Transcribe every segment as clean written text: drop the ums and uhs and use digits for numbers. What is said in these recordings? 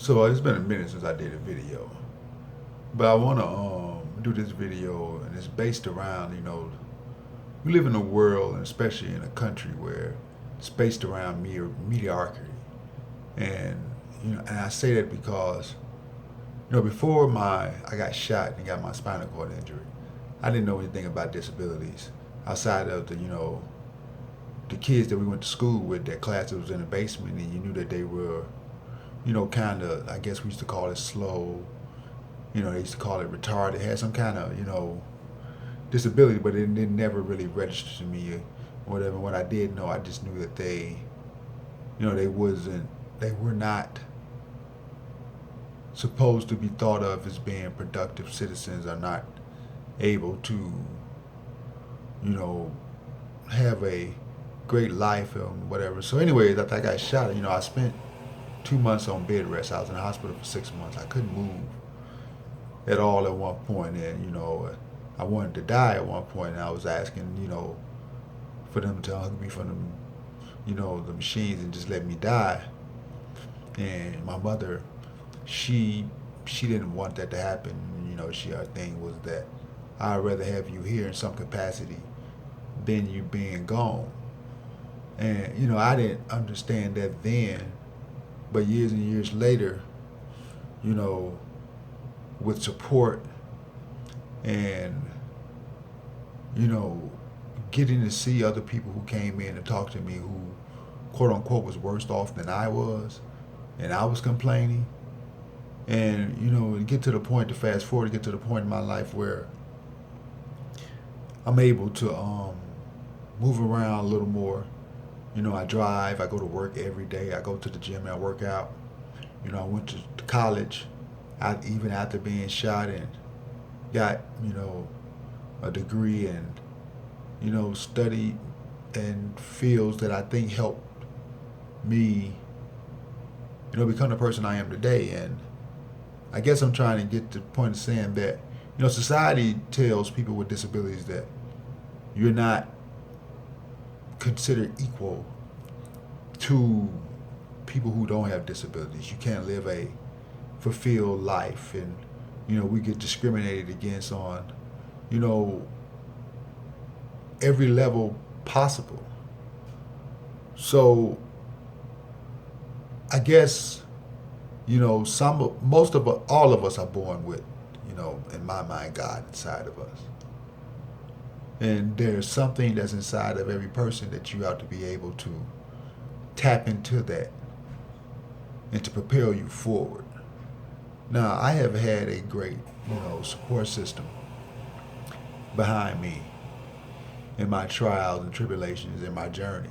So it's been a minute since I did a video, but I want to do this video, and it's based around we live in a world, and especially in a country where it's based around mediocrity, and and I say that because before I got shot and got my spinal cord injury, I didn't know anything about disabilities outside of the kids that we went to school with. Their classes was in the basement, and you knew that they were kind of, I guess we used to call it slow. They used to call it retarded. Had some kind of, disability, but it never really registered to me or whatever. What I did know, I just knew that they were not supposed to be thought of as being productive citizens, are not able to, have a great life or whatever. So anyways, after I got shot, I spent 2 months on bed rest. I was in the hospital for 6 months. I couldn't move at all at one point, and I wanted to die at one point, and I was asking, for them to unhook me from the machines and just let me die. And my mother, she didn't want that to happen. Her thing was that I'd rather have you here in some capacity than you being gone. And I didn't understand that then, but years and years later, you know, with support and getting to see other people who came in and talked to me who quote unquote was worse off than I was, and I was complaining. And get to the point, to fast forward, to get to the point in my life where I'm able to move around a little more. I drive, I go to work every day, I go to the gym and I work out. I went to college, even after being shot, and got a degree, and studied in fields that I think helped me become the person I am today. And I guess I'm trying to get to the point of saying that society tells people with disabilities that you're not considered equal to people who don't have disabilities. You can't live a fulfilled life, and we get discriminated against on every level possible. So I guess all of us are born with in my mind, God inside of us. And there's something that's inside of every person that you have to be able to tap into that and to propel you forward. Now, I have had a great, support system behind me in my trials and tribulations in my journey.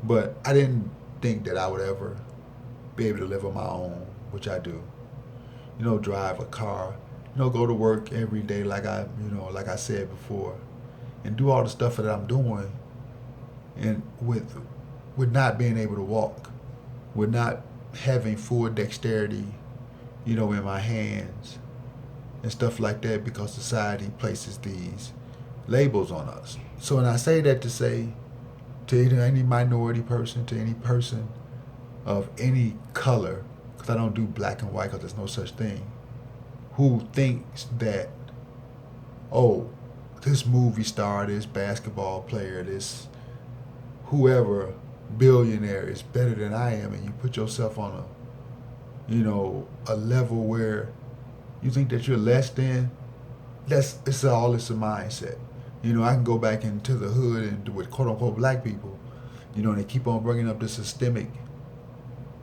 But I didn't think that I would ever be able to live on my own, which I do. Drive a car, go to work every day like I said before, and do all the stuff that I'm doing, and with not being able to walk, with not having full dexterity, in my hands and stuff like that, because society places these labels on us. So when I say that, to say to any minority person, to any person of any color, because I don't do black and white, because there's no such thing, who thinks that, oh, this movie star, this basketball player, this whoever billionaire is better than I am, and you put yourself on a level where you think that you're less than, it's a mindset. I can go back into the hood and with quote unquote black people, and they keep on bringing up the systemic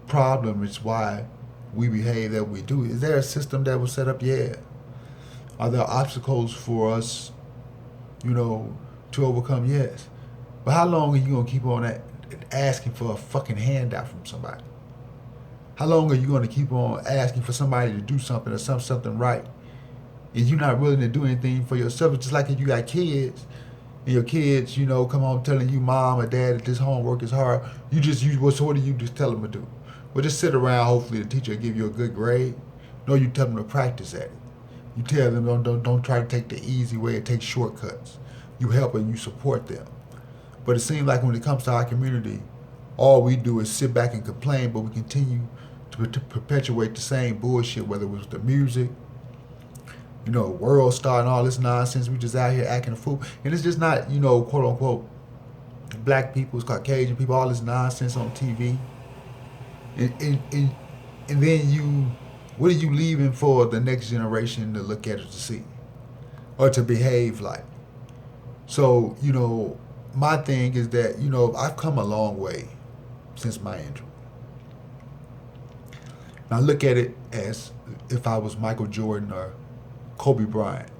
problem. It's why we behave that we do. Is there a system that was set up? Yeah. Are there obstacles for us, to overcome? Yes. But how long are you going to keep on asking for a fucking handout from somebody? How long are you going to keep on asking for somebody to do something or something right, and you're not willing to do anything for yourself? It's just like if you got kids, and your kids, come home telling you, mom or dad, that this homework is hard. So what do you just tell them to do? Well, just sit around. Hopefully, the teacher will give you a good grade. No, you tell them to practice at it. You tell them don't try to take the easy way and take shortcuts. You help and you support them. But it seems like when it comes to our community, all we do is sit back and complain, but we continue to perpetuate the same bullshit, whether it was the music, World Star and all this nonsense. We just out here acting a fool. And it's just not, quote unquote, black people, it's Caucasian people, all this nonsense on TV. And then what are you leaving for the next generation to look at it to see? Or to behave like? So, my thing is that, I've come a long way since my injury. And I look at it as if I was Michael Jordan or Kobe Bryant.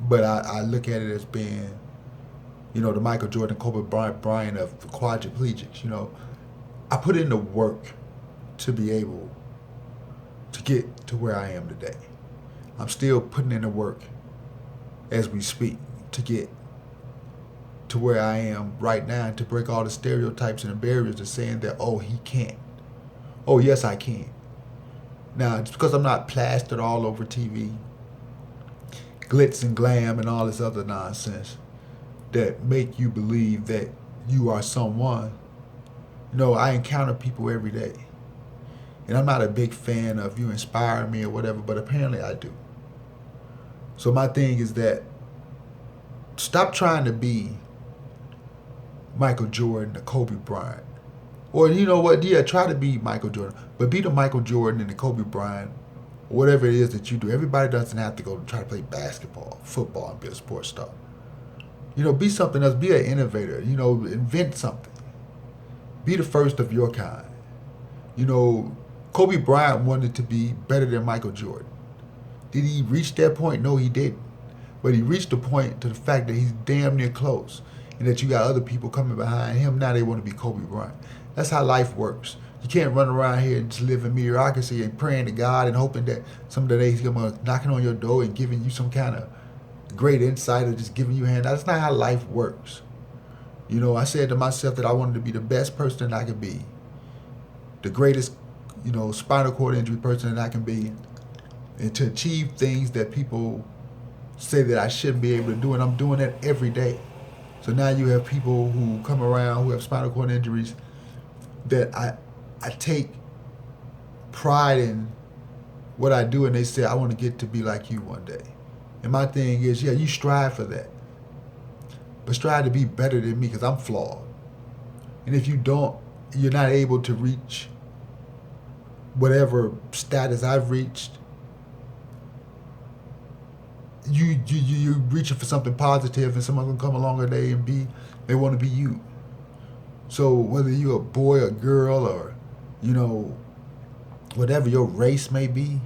But I look at it as being, the Michael Jordan, Kobe Bryant of quadriplegics. I put in the work to be able to get to where I am today. I'm still putting in the work as we speak to get to where I am right now, and to break all the stereotypes and the barriers of saying that, oh, he can't. Oh, yes, I can. Now, just because I'm not plastered all over TV, glitz and glam and all this other nonsense that make you believe that you are someone. I encounter people every day. And I'm not a big fan of you inspire me or whatever, but apparently I do. So my thing is that stop trying to be Michael Jordan or Kobe Bryant. Or you know what? Yeah, try to be Michael Jordan. But be the Michael Jordan and the Kobe Bryant, or whatever it is that you do. Everybody doesn't have to go try to play basketball, football, and be a sports star. Be something else. Be an innovator. Invent something. Be the first of your kind. Kobe Bryant wanted to be better than Michael Jordan. Did he reach that point? No, he didn't. But he reached the point to the fact that he's damn near close. And that you got other people coming behind him. Now they want to be Kobe Bryant. That's how life works. You can't run around here and just live in mediocrity and praying to God and hoping that someday he's going to knocking on your door and giving you some kind of great insight or just giving you a hand. That's not how life works. I said to myself that I wanted to be the best person that I could be. The greatest, spinal cord injury person that I can be. And to achieve things that people say that I shouldn't be able to do. And I'm doing that every day. So now you have people who come around who have spinal cord injuries that I take pride in what I do, and they say, I want to get to be like you one day. And my thing is, yeah, you strive for that. But strive to be better than me because I'm flawed. And if you don't, you're not able to reach whatever status I've reached. You're reaching for something positive, and someone's going to come along today and they want to be you. So whether you're a boy or girl or, whatever your race may be,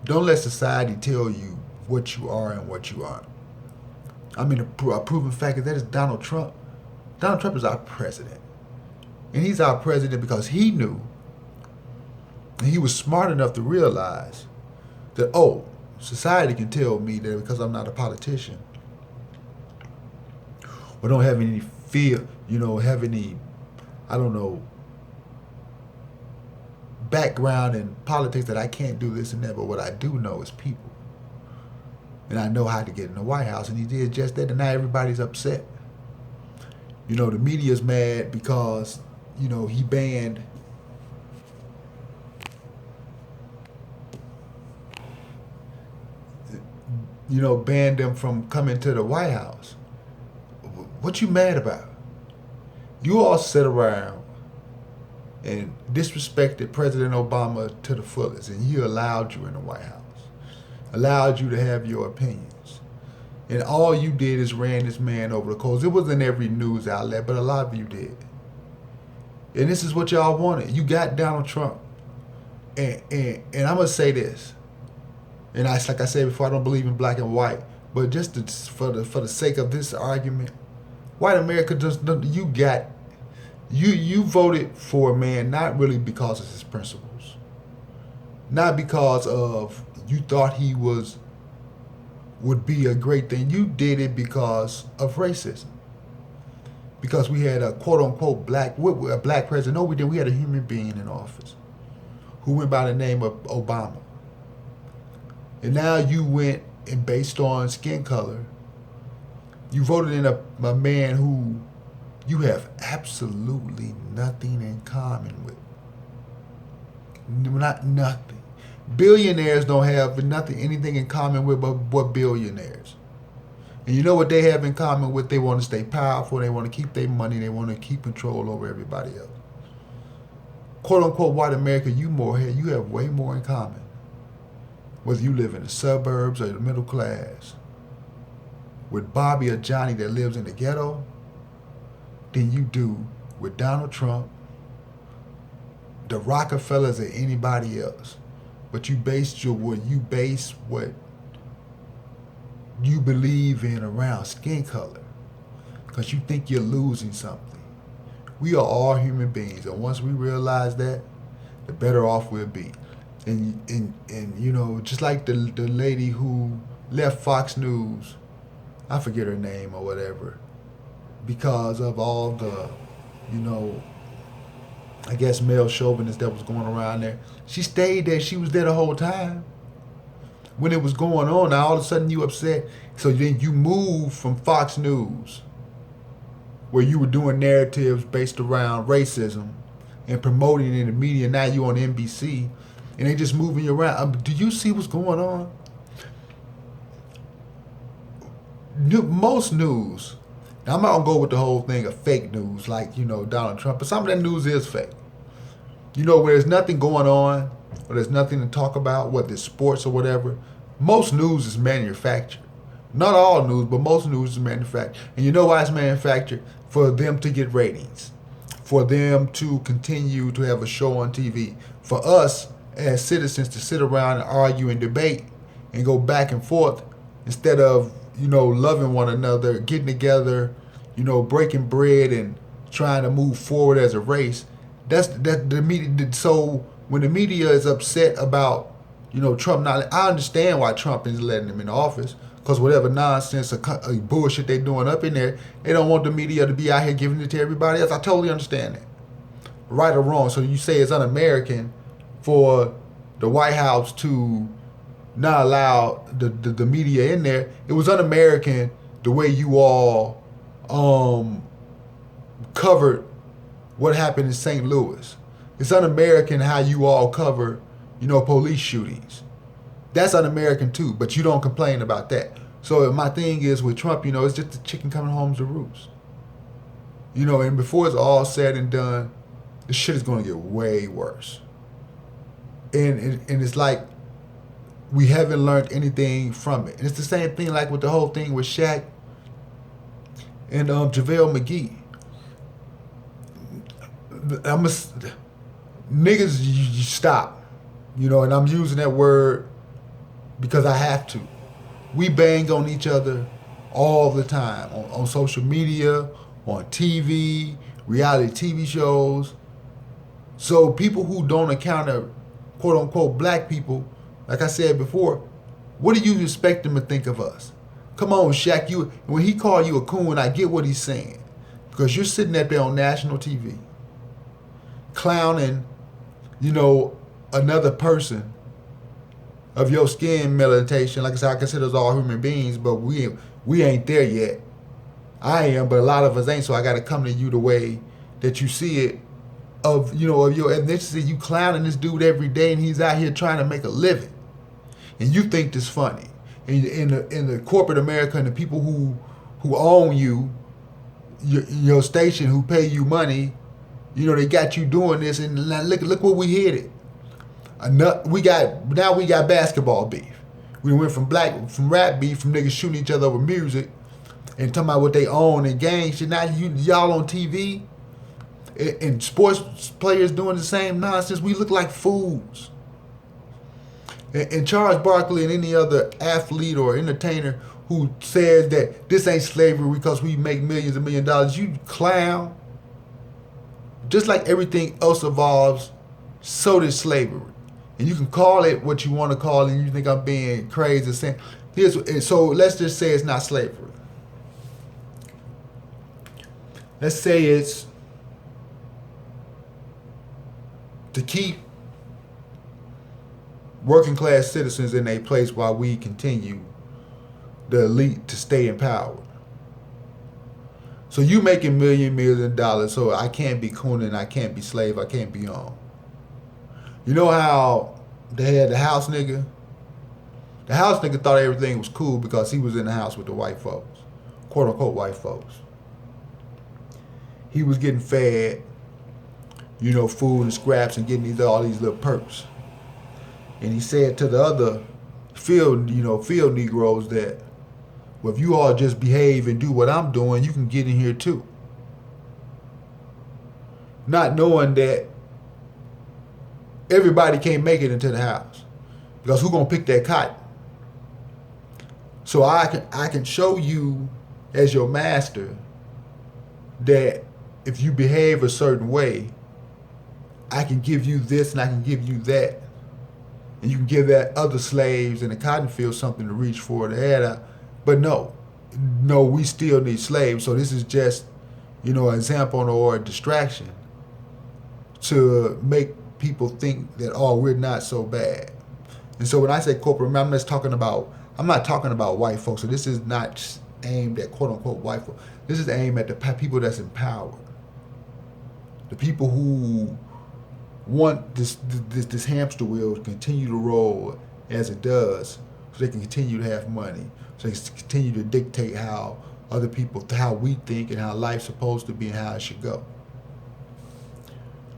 don't let society tell you what you are and what you aren't. I mean, a proven fact is that is Donald Trump. Donald Trump is our president. And he's our president because he knew, and he was smart enough to realize that, society can tell me that because I'm not a politician or don't have any fear, have any, background in politics that I can't do this and that, but what I do know is people. And I know how to get in the White House, and he did just that, and now everybody's upset. The media's mad because, he banned banned them from coming to the White House. What you mad about? You all sit around and disrespected President Obama to the fullest, and he allowed you in the White House, allowed you to have your opinions. And all you did is ran this man over the coals. It wasn't every news outlet, but a lot of you did. And this is what y'all wanted. You got Donald Trump. And I'm going to say this. And like I said before, I don't believe in black and white. But just for the sake of this argument, white America you voted for a man not really because of his principles. Not because of you thought he would be a great thing. You did it because of racism. Because we had a quote unquote black president. No, we didn't. We had a human being in office who went by the name of Obama. And now you went and based on skin color, you voted in a man who you have absolutely nothing in common with. Not nothing. Billionaires don't have anything in common with but billionaires. And you know what they have in common with? They want to stay powerful. They want to keep their money. They want to keep control over everybody else. Quote unquote white America, you have way more in common. Whether you live in the suburbs or the middle class, with Bobby or Johnny that lives in the ghetto, than you do with Donald Trump, the Rockefellers, or anybody else. But you base what you believe in around skin color, because you think you're losing something. We are all human beings, and once we realize that, the better off we'll be. And you know, just like the lady who left Fox News, I forget her name or whatever, because of all the, you know, I guess male chauvinist that was going around there. She stayed there. She was there the whole time. When it was going on, now all of a sudden you upset. So then you move from Fox News, where you were doing narratives based around racism and promoting it in the media. Now you on NBC, and they just moving you around. Do you see what's going on? Most news, now I'm not gonna go with the whole thing of fake news, like, you know, Donald Trump, but some of that news is fake. You know, where there's nothing going on, or there's nothing to talk about, whether it's sports or whatever, most news is manufactured. Not all news, but most news is manufactured. And you know why it's manufactured? For them to get ratings, for them to continue to have a show on TV, for us as citizens to sit around and argue and debate and go back and forth instead of, you know, loving one another, getting together, you know, breaking bread and trying to move forward as a race. That's the media. So when the media is upset about, you know, Trump not, I understand why Trump is letting him in office, because whatever nonsense or bullshit they doing up in there, they don't want the media to be out here giving it to everybody else. I totally understand that, right or wrong. So you say it's un-American for the White House to not allow the media in there. It was un-American the way you all covered what happened in St. Louis. It's un-American how you all cover, you know, police shootings. That's un-American too, but you don't complain about that. So my thing is with Trump, you know, it's just the chicken coming home to roost. You know, and before it's all said and done, this shit is going to get way worse. And it's like we haven't learned anything from it. And it's the same thing like with the whole thing with Shaq and JaVell McGee. Niggas, you stop. You know, and I'm using that word because I have to. We bang on each other all the time on social media, on TV, reality TV shows. So people who don't encounter quote unquote black people, like I said before, what do you expect them to think of us? Come on, Shaq, when he called you a coon, I get what he's saying. Because you're sitting up there on national TV, clowning, you know, another person of your skin melanotation. Like I said, I consider us all human beings, but we ain't there yet. I am, but a lot of us ain't, so I gotta come to you the way that you see it, of, you know, of your ethnicity. You clowning this dude every day and he's out here trying to make a living. And you think this funny. And in the corporate America and the people who own you, your station, who pay you money, you know, they got you doing this, and look what we headed. Now we got basketball beef. We went from rap beef, from niggas shooting each other over music and talking about what they own and gang shit. Now y'all on TV and sports players doing the same nonsense. We look like fools. And Charles Barkley and any other athlete or entertainer who says that this ain't slavery because we make millions and millions of dollars, you clown. Just like everything else evolves, so does slavery. And you can call it what you want to call it, and you think I'm being crazy saying so let's just say it's not slavery. Let's say it's to keep working class citizens in a place while we continue the elite to stay in power. So you making millions of dollars, so I can't be cooning, I can't be slave, I can't be on. You know how they had the house nigga? The house nigga thought everything was cool because he was in the house with the white folks, quote unquote white folks. He was getting fed, food and scraps and getting all these little perks. And he said to the other field Negroes that, well, if you all just behave and do what I'm doing, you can get in here too. Not knowing that everybody can't make it into the house. Because who's gonna pick that cotton? So I can show you as your master that if you behave a certain way, I can give you this and I can give you that. And you can give that other slaves in the cotton field something to reach for to add up. But no, we still need slaves. So this is just, an example or a distraction to make people think that, oh, we're not so bad. And so when I say corporate, I'm not talking about white folks. So this is not aimed at quote unquote white folks. This is aimed at the people that's in power. The people who want this hamster wheel to continue to roll as it does, so they can continue to have money, so they can continue to dictate how we think and how life's supposed to be and how it should go.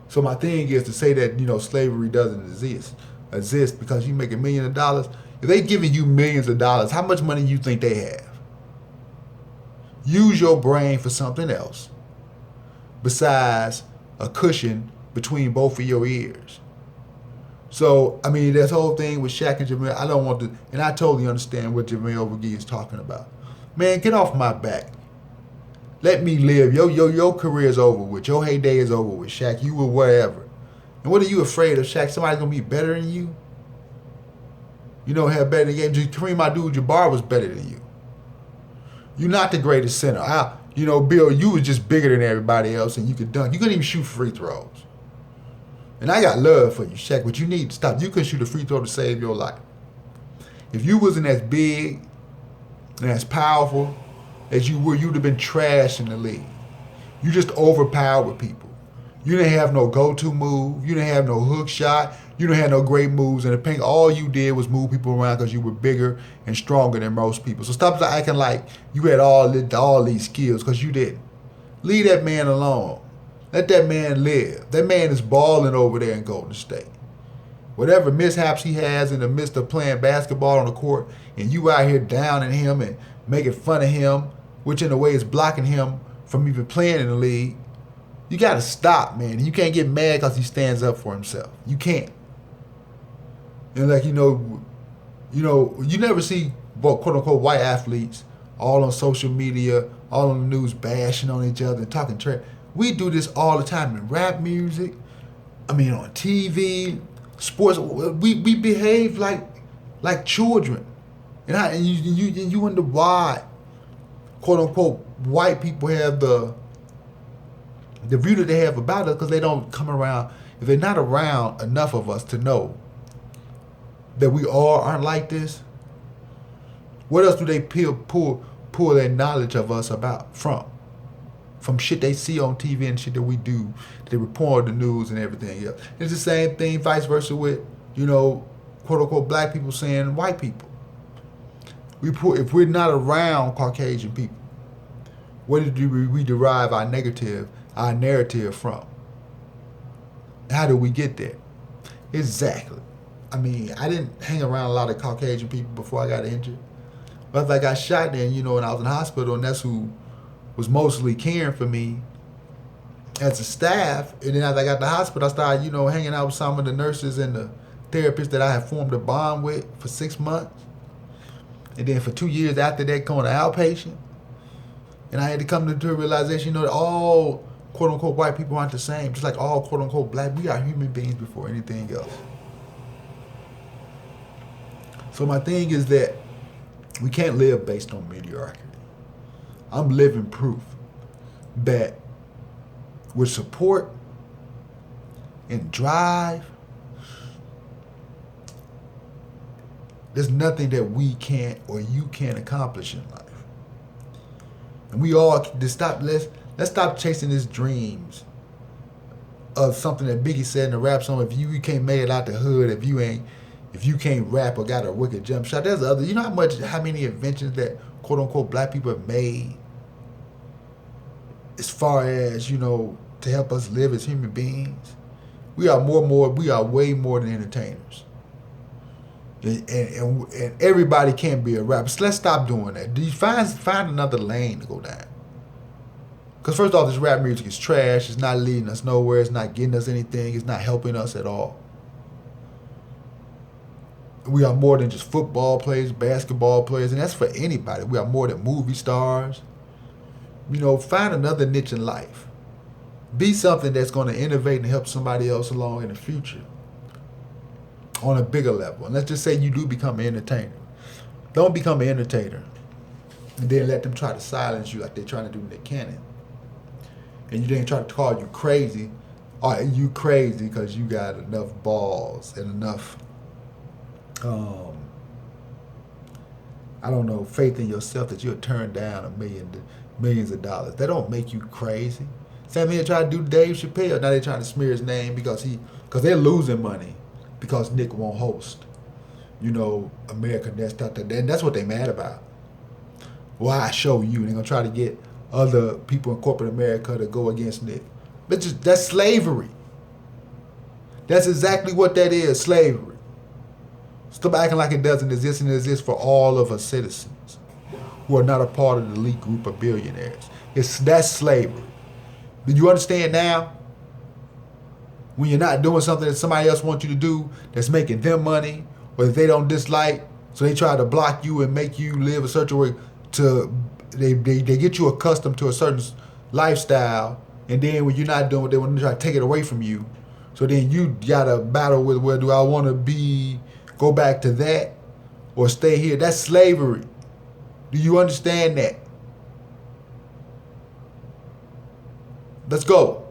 So my thing is to say that, slavery doesn't exist because you make $1 million. If they giving you millions of dollars, how much money you think they have? Use your brain for something else besides a cushion between both of your ears. So, this whole thing with Shaq and Javell, I don't want to, and I totally understand what Javell McGee is talking about. Man, get off my back. Let me live. Your career is over with. Your heyday is over with, Shaq. You were whatever. And what are you afraid of, Shaq? Somebody's going to be better than you? You don't have better than you. Kareem Abdul-Jabbar was better than you. You're not the greatest center. Bill, you was just bigger than everybody else and you could dunk. You couldn't even shoot free throws. And I got love for you, Shaq, but you need to stop. You couldn't shoot a free throw to save your life. If you wasn't as big and as powerful as you were, you'd have been trash in the league. You just overpowered people. You didn't have no go-to move. You didn't have no hook shot. You didn't have no great moves in the paint. All you did was move people around because you were bigger and stronger than most people. So stop acting like you had all these skills, because you didn't. Leave that man alone. Let that man live. That man is balling over there in Golden State. Whatever mishaps he has in the midst of playing basketball on the court, and you out here downing him and making fun of him, which in a way is blocking him from even playing in the league, you got to stop, man. You can't get mad because he stands up for himself. You can't. And you never see quote unquote white athletes all on social media, all on the news bashing on each other and talking trash. We do this all the time in rap music, on TV, sports. We behave like children. And you wonder why, quote unquote, white people have the view that they have about us, because they don't come around. If they're not around enough of us to know that we all aren't like this, what else do they pull their knowledge of us from shit they see on TV and shit that we do, they report on the news and everything else. It's the same thing, vice versa with, quote unquote, black people saying white people. If we're not around Caucasian people, where do we derive our narrative from? How do we get there? Exactly. I didn't hang around a lot of Caucasian people before I got injured. But if I got shot then, and I was in the hospital, and that's who was mostly caring for me as a staff. And then as I got to the hospital, I started, hanging out with some of the nurses and the therapists that I had formed a bond with for 6 months. And then for 2 years after that, going to outpatient. And I had to come to the realization, that all quote unquote white people aren't the same. Just like all quote unquote black, we are human beings before anything else. So my thing is that we can't live based on mediocrity. I'm living proof that with support and drive, there's nothing that we can't or you can't accomplish in life. And we all just let's stop chasing these dreams of something that Biggie said in the rap song. If you can't make it out the hood, if you can't rap or got a wicked jump shot, there's other. You know how many inventions that quote unquote black people have made, as far as to help us live as human beings. We are way more than entertainers. And everybody can't be a rapper. So let's stop doing that. Do you find another lane to go down? Because first off, this rap music is trash. It's not leading us nowhere. It's not getting us anything. It's not helping us at all. We are more than just football players, basketball players, and that's for anybody. We are more than movie stars. Find another niche in life. Be something that's going to innovate and help somebody else along in the future on a bigger level. And let's just say you do become an entertainer. Don't become an entertainer and then let them try to silence you like they're trying to do in Nick Cannon. And you then try to call you crazy. Or you crazy because you got enough balls and enough, faith in yourself that you'll turn down millions of dollars. That don't make you crazy. Same here trying to do Dave Chappelle. Now they're trying to smear his name because they're losing money because Nick won't host. American Next Top. And that's what they mad about. Why show you? They're gonna try to get other people in corporate America to go against Nick. That's slavery. That's exactly what that is, slavery. Stop acting like it doesn't exist, and it exists for all of us citizens who are not a part of the elite group of billionaires. That's slavery. Do you understand now? When you're not doing something that somebody else wants you to do that's making them money, or that they don't dislike, so they try to block you and make you live a certain way they get you accustomed to a certain lifestyle, and then when you're not doing what they want to try to take it away from you, so then you gotta battle with, where do I want to go back to that or stay here? That's slavery. Do you understand that? Let's go.